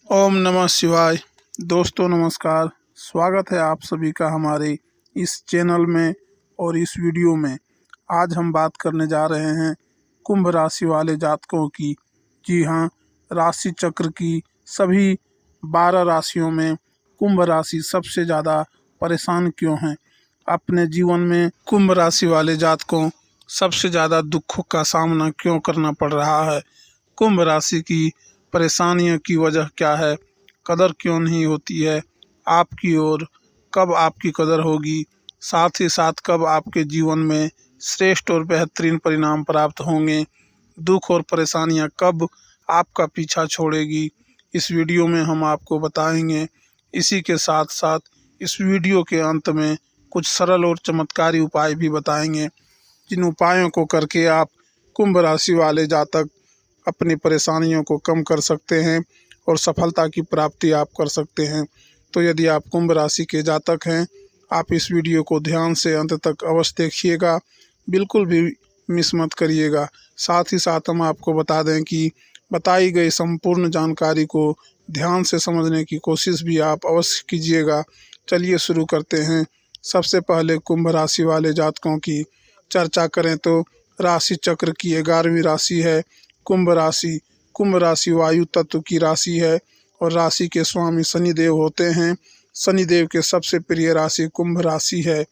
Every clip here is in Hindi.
ओम नमः शिवाय। दोस्तों नमस्कार, स्वागत है आप सभी का हमारे इस चैनल में और इस वीडियो में। आज हम बात करने जा रहे हैं कुंभ राशि वाले जातकों की। जी हाँ, राशि चक्र की सभी 12 राशियों में कुंभ राशि सबसे ज़्यादा परेशान क्यों है। अपने जीवन में कुंभ राशि वाले जातकों सबसे ज़्यादा दुखों का सामना क्यों करना पड़ रहा है। कुंभ राशि की परेशानियों की वजह क्या है, कदर क्यों नहीं होती है आपकी, और कब आपकी कदर होगी, साथ ही साथ कब आपके जीवन में श्रेष्ठ और बेहतरीन परिणाम प्राप्त होंगे, दुख और परेशानियां कब आपका पीछा छोड़ेगी, इस वीडियो में हम आपको बताएंगे। इसी के साथ साथ इस वीडियो के अंत में कुछ सरल और चमत्कारी उपाय भी बताएंगे, जिन उपायों को करके आप कुंभ राशि वाले जातक अपनी परेशानियों को कम कर सकते हैं और सफलता की प्राप्ति आप कर सकते हैं। तो यदि आप कुंभ राशि के जातक हैं, आप इस वीडियो को ध्यान से अंत तक अवश्य देखिएगा, बिल्कुल भी मिस मत करिएगा। साथ ही साथ हम आपको बता दें कि बताई गई संपूर्ण जानकारी को ध्यान से समझने की कोशिश भी आप अवश्य कीजिएगा। चलिए शुरू करते हैं। सबसे पहले कुंभ राशि वाले जातकों की चर्चा करें तो राशि चक्र की 11वीं राशि है कुंभ राशि। कुंभ राशि वायु तत्व की राशि है और राशि के स्वामी शनिदेव होते हैं। शनिदेव के सबसे प्रिय राशि कुंभ राशि है।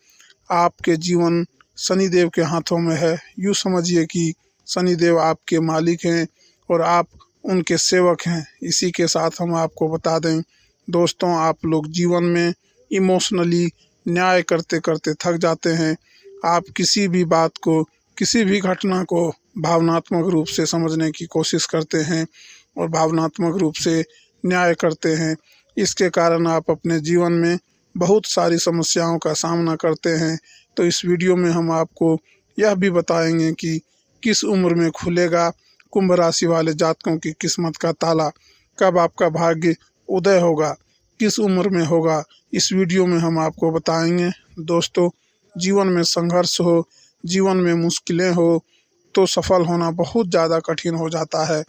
आपके जीवन शनिदेव के हाथों में है। यूँ समझिए कि शनिदेव आपके मालिक हैं और आप उनके सेवक हैं। इसी के साथ हम आपको बता दें दोस्तों, आप लोग जीवन में इमोशनली न्याय करते करते थक जाते हैं। आप किसी भी बात को, किसी भी घटना को भावनात्मक रूप से समझने की कोशिश करते हैं और भावनात्मक रूप से न्याय करते हैं। इसके कारण आप अपने जीवन में बहुत सारी समस्याओं का सामना करते हैं। तो इस वीडियो में हम आपको यह भी बताएंगे कि किस उम्र में खुलेगा कुंभ राशि वाले जातकों की किस्मत का ताला, कब आपका भाग्य उदय होगा, किस उम्र में होगा। इस वीडियो में हम आपको बताएंगे। दोस्तों, जीवन में संघर्ष हो, जीवन में मुश्किलें हो तो सफल होना बहुत ज़्यादा कठिन हो जाता है,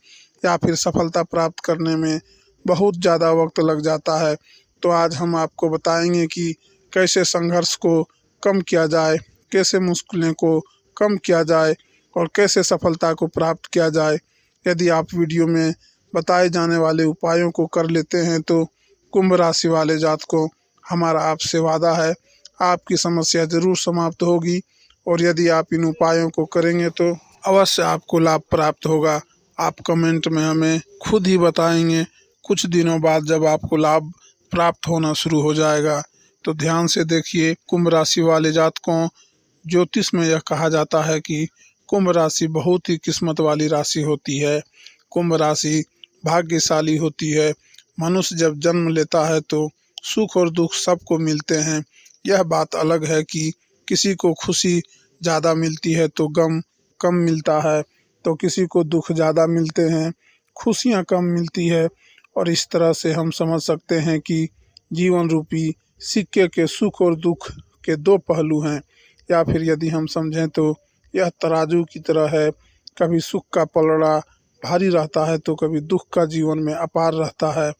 या फिर सफलता प्राप्त करने में बहुत ज़्यादा वक्त लग जाता है। तो आज हम आपको बताएंगे कि कैसे संघर्ष को कम किया जाए, कैसे मुश्किलें को कम किया जाए और कैसे सफलता को प्राप्त किया जाए। यदि आप वीडियो में बताए जाने वाले उपायों को कर लेते हैं तो कुंभ राशि वाले जातकों, हमारा आपसे वादा है, आपकी समस्या ज़रूर समाप्त होगी। और यदि आप इन उपायों को करेंगे तो अवश्य आपको लाभ प्राप्त होगा। आप कमेंट में हमें खुद ही बताएंगे। कुछ दिनों बाद जब आपको लाभ प्राप्त होना शुरू हो जाएगा तो ध्यान से देखिए। कुंभ राशि वाले जातकों, ज्योतिष में यह कहा जाता है कि कुंभ राशि बहुत ही किस्मत वाली राशि होती है। कुंभ राशि भाग्यशाली होती है। मनुष्य जब जन्म लेता है तो सुख और दुख सबको मिलते हैं। यह बात अलग है कि किसी को खुशी ज़्यादा मिलती है तो गम कम मिलता है, तो किसी को दुख ज़्यादा मिलते हैं, खुशियाँ कम मिलती है। और इस तरह से हम समझ सकते हैं कि जीवन रूपी सिक्के के सुख और दुख के दो पहलू हैं। या फिर यदि हम समझें तो यह तराजू की तरह है, कभी सुख का पलड़ा भारी रहता है तो कभी दुख का जीवन में अपार रहता है।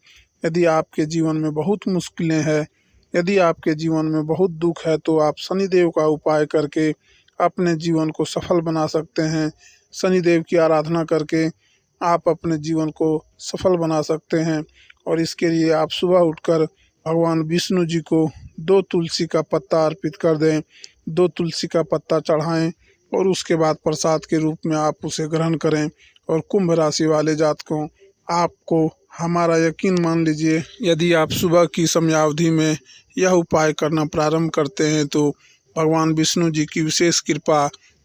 यदि आपके जीवन में बहुत मुश्किलें हैं, यदि आपके जीवन में बहुत दुख है तो आप शनिदेव का उपाय करके अपने जीवन को सफल बना सकते हैं। शनिदेव की आराधना करके आप अपने जीवन को सफल बना सकते हैं। और इसके लिए आप सुबह उठकर भगवान विष्णु जी को 2 तुलसी का पत्ता अर्पित कर दें, 2 तुलसी का पत्ता चढ़ाएं और उसके बाद प्रसाद के रूप में आप उसे ग्रहण करें। और कुंभ राशि वाले जातकों, आपको हमारा यकीन मान लीजिए, यदि आप सुबह की समयावधि में यह उपाय करना प्रारंभ करते हैं तो भगवान विष्णु जी की विशेष कृपा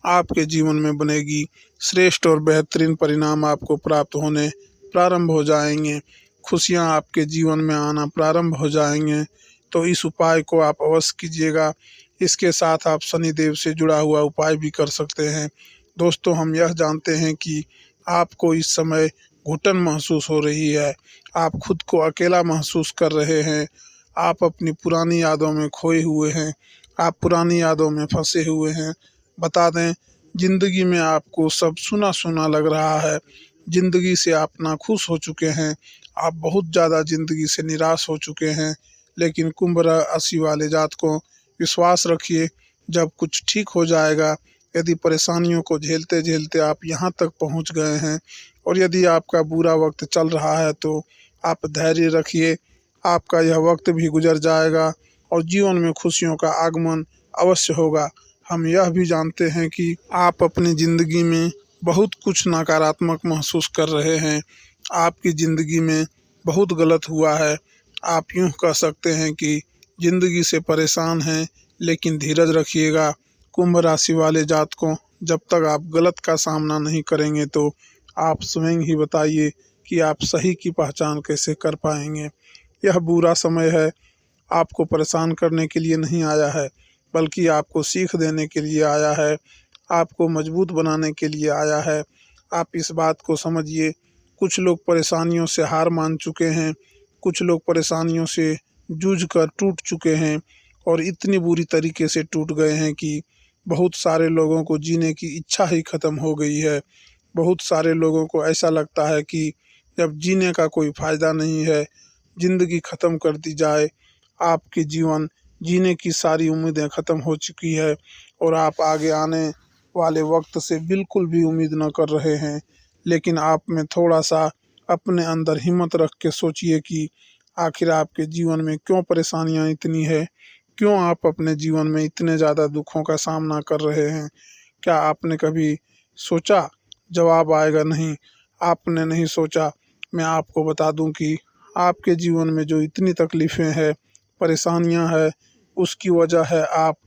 आपके जीवन में बनेगी। श्रेष्ठ और बेहतरीन परिणाम आपको प्राप्त होने प्रारंभ हो जाएंगे। खुशियां आपके जीवन में आना प्रारंभ हो जाएंगे। तो इस उपाय को आप अवश्य कीजिएगा। इसके साथ आप शनिदेव से जुड़ा हुआ उपाय भी कर सकते हैं। दोस्तों, हम यह जानते हैं कि आपको इस समय घुटन महसूस हो रही है, आप खुद को अकेला महसूस कर रहे हैं, आप अपनी पुरानी यादों में खोए हुए हैं, आप पुरानी यादों में फंसे हुए हैं। बता दें, जिंदगी में आपको सब सुना सुना लग रहा है, जिंदगी से आप नाखुश हो चुके हैं, आप बहुत ज़्यादा ज़िंदगी से निराश हो चुके हैं। लेकिन कुंभ राशि वाले जातकों, विश्वास रखिए, जब कुछ ठीक हो जाएगा। यदि परेशानियों को झेलते झेलते आप यहाँ तक पहुँच गए हैं और यदि आपका बुरा वक्त चल रहा है तो आप धैर्य रखिए, आपका यह वक्त भी गुजर जाएगा और जीवन में खुशियों का आगमन अवश्य होगा। हम यह भी जानते हैं कि आप अपनी ज़िंदगी में बहुत कुछ नकारात्मक महसूस कर रहे हैं। आपकी ज़िंदगी में बहुत गलत हुआ है। आप यूँ कह सकते हैं कि ज़िंदगी से परेशान हैं, लेकिन धीरज रखिएगा। कुंभ राशि वाले जातकों, जब तक आप गलत का सामना नहीं करेंगे तो आप स्वयं ही बताइए कि आप सही की पहचान कैसे कर पाएंगे। यह बुरा समय है, आपको परेशान करने के लिए नहीं आया है, बल्कि आपको सीख देने के लिए आया है, आपको मजबूत बनाने के लिए आया है। आप इस बात को समझिए, कुछ लोग परेशानियों से हार मान चुके हैं, कुछ लोग परेशानियों से जूझ कर टूट चुके हैं और इतनी बुरी तरीके से टूट गए हैं कि बहुत सारे लोगों को जीने की इच्छा ही ख़त्म हो गई है। बहुत सारे लोगों को ऐसा लगता है कि जब जीने का कोई फ़ायदा नहीं है, ज़िंदगी ख़त्म कर दी जाए। आपके जीवन जीने की सारी उम्मीदें ख़त्म हो चुकी है और आप आगे आने वाले वक्त से बिल्कुल भी उम्मीद न कर रहे हैं। लेकिन आप में थोड़ा सा अपने अंदर हिम्मत रख के सोचिए कि आखिर आपके जीवन में क्यों परेशानियां इतनी है, क्यों आप अपने जीवन में इतने ज़्यादा दुखों का सामना कर रहे हैं। क्या आपने कभी सोचा? जवाब आएगा नहीं। आपने नहीं सोचा। मैं आपको बता दूं कि आपके जीवन में जो इतनी तकलीफ़ें हैं, परेशानियां हैं, उसकी वजह है आप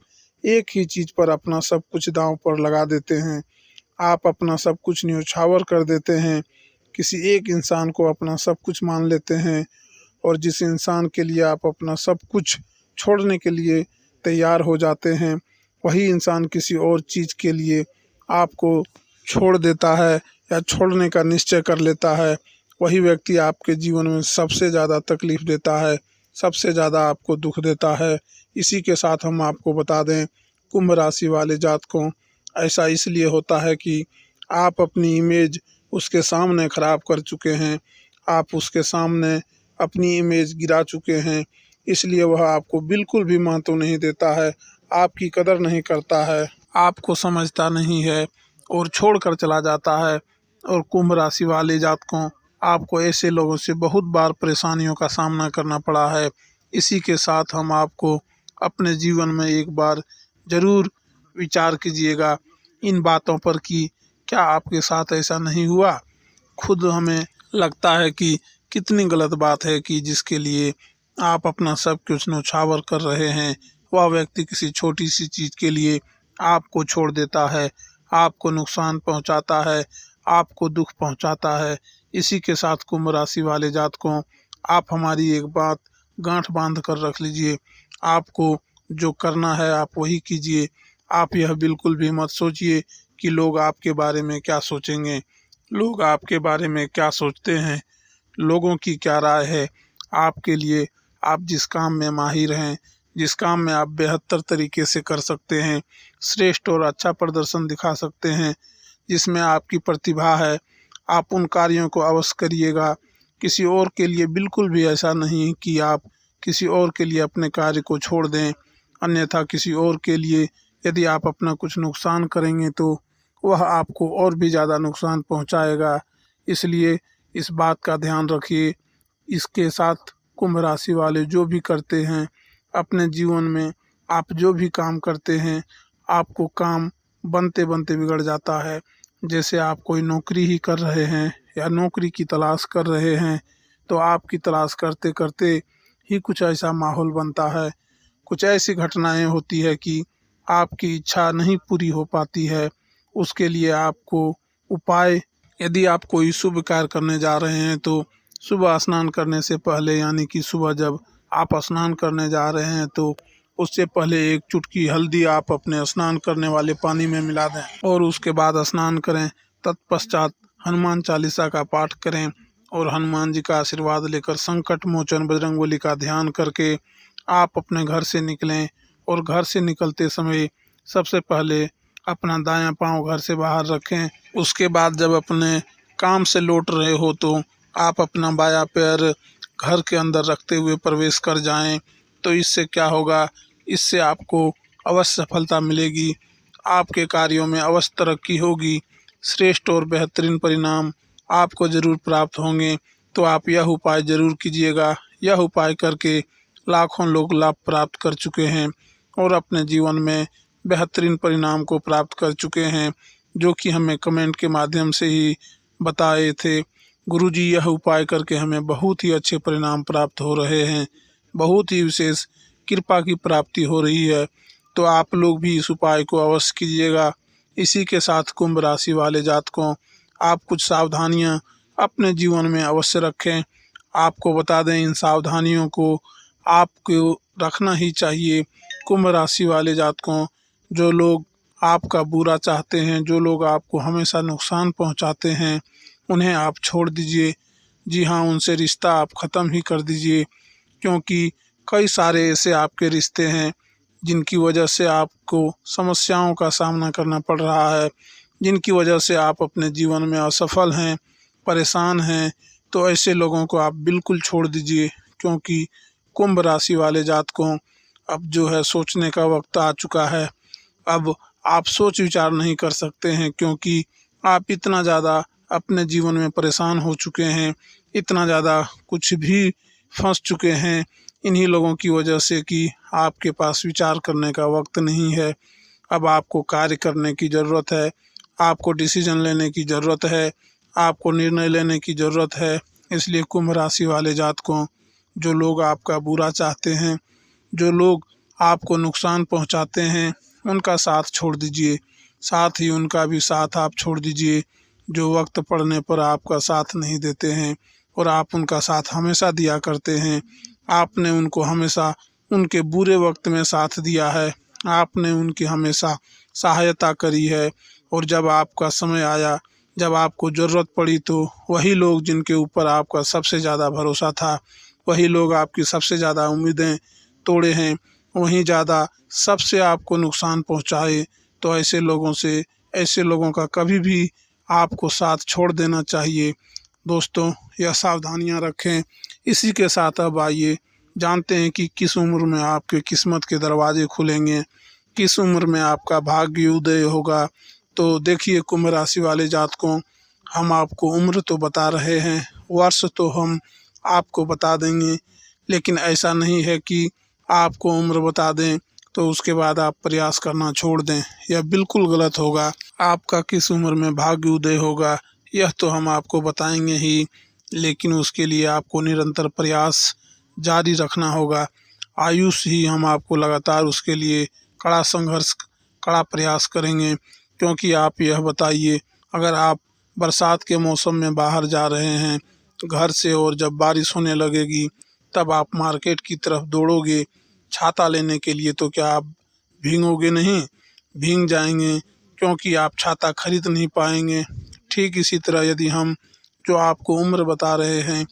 एक ही चीज़ पर अपना सब कुछ दांव पर लगा देते हैं। आप अपना सब कुछ न्योछावर कर देते हैं, किसी एक इंसान को अपना सब कुछ मान लेते हैं और जिस इंसान के लिए आप अपना सब कुछ छोड़ने के लिए तैयार हो जाते हैं, वही इंसान किसी और चीज़ के लिए आपको छोड़ देता है या छोड़ने का निश्चय कर लेता है। वही व्यक्ति आपके जीवन में सबसे ज़्यादा तकलीफ़ देता है, सबसे ज़्यादा आपको दुख देता है। इसी के साथ हम आपको बता दें, कुंभ राशि वाले जातकों, ऐसा इसलिए होता है कि आप अपनी इमेज उसके सामने ख़राब कर चुके हैं, आप उसके सामने अपनी इमेज गिरा चुके हैं, इसलिए वह आपको बिल्कुल भी महत्व नहीं देता है, आपकी कदर नहीं करता है, आपको समझता नहीं है और छोड़ कर चला जाता है। और कुंभ राशि वाले जातकों, आपको ऐसे लोगों से बहुत बार परेशानियों का सामना करना पड़ा है। इसी के साथ हम आपको अपने जीवन में एक बार ज़रूर विचार कीजिएगा इन बातों पर कि क्या आपके साथ ऐसा नहीं हुआ। खुद हमें लगता है कि कितनी गलत बात है कि जिसके लिए आप अपना सब कुछ न्योछावर कर रहे हैं, वह व्यक्ति किसी छोटी सी चीज़ के लिए आपको छोड़ देता है, आपको नुकसान पहुंचाता है, आपको दुख पहुंचाता है। इसी के साथ कुंभ राशि वाले जातकों, आप हमारी एक बात गांठ बांध कर रख लीजिए, आपको जो करना है आप वही कीजिए। आप यह बिल्कुल भी मत सोचिए कि लोग आपके बारे में क्या सोचेंगे, लोग आपके बारे में क्या सोचते हैं, लोगों की क्या राय है आपके लिए। आप जिस काम में माहिर हैं, जिस काम में आप बेहतर तरीके से कर सकते हैं, श्रेष्ठ और अच्छा प्रदर्शन दिखा सकते हैं, जिसमें आपकी प्रतिभा है, आप उन कार्यों को अवश्य करिएगा। किसी और के लिए बिल्कुल भी ऐसा नहीं कि आप किसी और के लिए अपने कार्य को छोड़ दें, अन्यथा किसी और के लिए यदि आप अपना कुछ नुकसान करेंगे तो वह आपको और भी ज़्यादा नुकसान पहुंचाएगा। इसलिए इस बात का ध्यान रखिए। इसके साथ कुंभ राशि वाले जो भी करते हैं अपने जीवन में, आप जो भी काम करते हैं, आपको काम बनते बनते बिगड़ जाता है। जैसे आप कोई नौकरी ही कर रहे हैं या नौकरी की तलाश कर रहे हैं, तो आपकी तलाश करते करते ही कुछ ऐसा माहौल बनता है, कुछ ऐसी घटनाएं होती है कि आपकी इच्छा नहीं पूरी हो पाती है। उसके लिए आपको उपाय, यदि आप कोई शुभ कार्य करने जा रहे हैं तो सुबह स्नान करने से पहले, यानी कि सुबह जब आप स्नान करने जा रहे हैं तो उससे पहले एक चुटकी हल्दी आप अपने स्नान करने वाले पानी में मिला दें और उसके बाद स्नान करें। तत्पश्चात हनुमान चालीसा का पाठ करें और हनुमान जी का आशीर्वाद लेकर संकट मोचन बजरंगबली का ध्यान करके आप अपने घर से निकलें। और घर से निकलते समय सबसे पहले अपना दायां पांव घर से बाहर रखें। उसके बाद जब अपने काम से लौट रहे हो तो आप अपना बायां पैर घर के अंदर रखते हुए प्रवेश कर जाएं, तो इससे क्या होगा, इससे आपको अवश्य सफलता मिलेगी। आपके कार्यों में अवश्य तरक्की होगी। श्रेष्ठ और बेहतरीन परिणाम आपको ज़रूर प्राप्त होंगे। तो आप यह उपाय ज़रूर कीजिएगा। यह उपाय करके लाखों लोग लाभ प्राप्त कर चुके हैं और अपने जीवन में बेहतरीन परिणाम को प्राप्त कर चुके हैं, जो कि हमें कमेंट के माध्यम से ही बताए थे। गुरुजी, यह उपाय करके हमें बहुत ही अच्छे परिणाम प्राप्त हो रहे हैं, बहुत ही विशेष कृपा की प्राप्ति हो रही है। तो आप लोग भी इस उपाय को अवश्य कीजिएगा। इसी के साथ कुंभ राशि वाले जातकों, आप कुछ सावधानियां अपने जीवन में अवश्य रखें। आपको बता दें, इन सावधानियों को आपको रखना ही चाहिए। कुंभ राशि वाले जातकों, जो लोग आपका बुरा चाहते हैं, जो लोग आपको हमेशा नुकसान पहुंचाते हैं, उन्हें आप छोड़ दीजिए। जी हाँ, उनसे रिश्ता आप ख़त्म ही कर दीजिए, क्योंकि कई सारे ऐसे आपके रिश्ते हैं जिनकी वजह से आपको समस्याओं का सामना करना पड़ रहा है, जिनकी वजह से आप अपने जीवन में असफल हैं, परेशान हैं। तो ऐसे लोगों को आप बिल्कुल छोड़ दीजिए, क्योंकि कुंभ राशि वाले जातकों, अब जो है सोचने का वक्त आ चुका है। अब आप सोच विचार नहीं कर सकते हैं, क्योंकि आप इतना ज़्यादा अपने जीवन में परेशान हो चुके हैं, इतना ज़्यादा कुछ भी फंस चुके हैं इन्हीं लोगों की वजह से कि आपके पास विचार करने का वक्त नहीं है। अब आपको कार्य करने की ज़रूरत है, आपको डिसीजन लेने की ज़रूरत है, आपको निर्णय लेने की ज़रूरत है। इसलिए कुंभ राशि वाले जातकों, जो लोग आपका बुरा चाहते हैं, जो लोग आपको नुकसान पहुंचाते हैं, उनका साथ छोड़ दीजिए। साथ ही उनका भी साथ आप छोड़ दीजिए, जो वक्त पड़ने पर आपका साथ नहीं देते हैं और आप उनका साथ हमेशा दिया करते हैं। आपने उनको हमेशा उनके बुरे वक्त में साथ दिया है, आपने उनकी हमेशा सहायता करी है। और जब आपका समय आया, जब आपको ज़रूरत पड़ी, तो वही लोग जिनके ऊपर आपका सबसे ज़्यादा भरोसा था, वही लोग आपकी सबसे ज़्यादा उम्मीदें तोड़े हैं, वहीं ज़्यादा सबसे आपको नुकसान पहुंचाए। तो ऐसे लोगों से, ऐसे लोगों का कभी भी आपको साथ छोड़ देना चाहिए। दोस्तों, यह सावधानियां रखें। इसी के साथ अब आइए जानते हैं कि किस उम्र में आपके किस्मत के दरवाजे खुलेंगे, किस उम्र में आपका भाग्य उदय होगा। तो देखिए कुंभ राशि वाले जातकों, हम आपको उम्र तो बता रहे हैं, वर्ष तो हम आपको बता देंगे, लेकिन ऐसा नहीं है कि आपको उम्र बता दें तो उसके बाद आप प्रयास करना छोड़ दें। यह बिल्कुल गलत होगा। आपका किस उम्र में भाग्य उदय होगा, यह तो हम आपको बताएंगे ही, लेकिन उसके लिए आपको निरंतर प्रयास जारी रखना होगा। आयुष ही हम आपको लगातार उसके लिए कड़ा संघर्ष, कड़ा प्रयास करेंगे। क्योंकि आप यह बताइए, अगर आप बरसात के मौसम में बाहर जा रहे हैं घर से, और जब बारिश होने लगेगी तब आप मार्केट की तरफ दौड़ोगे छाता लेने के लिए, तो क्या आप भीगोगे नहीं? भीग जाएंगे, क्योंकि आप छाता खरीद नहीं पाएंगे। ठीक इसी तरह यदि हम जो आपको उम्र बता रहे हैं,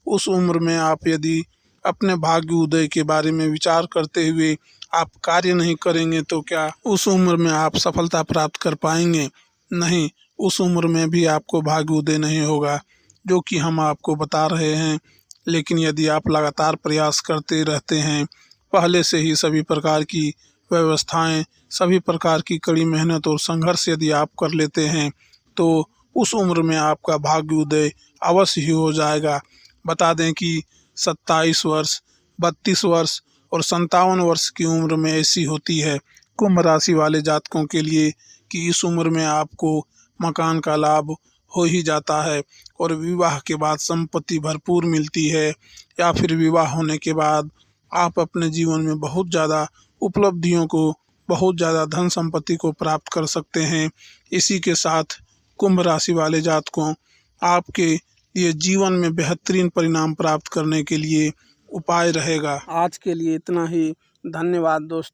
उस उम्र में आप यदि अपने भाग्य उदय के बारे में विचार करते हुए आप कार्य नहीं करेंगे, तो क्या उस उम्र में आप सफलता प्राप्त कर पाएंगे? नहीं, उस उम्र में भी आपको भाग्य उदय नहीं होगा, जो कि हम आपको बता रहे हैं। लेकिन यदि आप लगातार प्रयास करते रहते हैं, पहले से ही सभी प्रकार की व्यवस्थाएं, सभी प्रकार की कड़ी मेहनत और संघर्ष यदि आप कर लेते हैं, तो उस उम्र में आपका भाग्य उदय अवश्य ही हो जाएगा। बता दें कि 27 वर्ष, 32 वर्ष और 57 वर्ष की उम्र में ऐसी होती है कुंभ राशि वाले जातकों के लिए कि इस उम्र में आपको मकान का लाभ हो ही जाता है, और विवाह के बाद संपत्ति भरपूर मिलती है, या फिर विवाह होने के बाद आप अपने जीवन में बहुत ज़्यादा उपलब्धियों को, बहुत ज़्यादा धन संपत्ति को प्राप्त कर सकते हैं। इसी के साथ कुंभ राशि वाले जातकों, आपके लिए जीवन में बेहतरीन परिणाम प्राप्त करने के लिए उपाय रहेगा। आज के लिए इतना ही। धन्यवाद दोस्तों।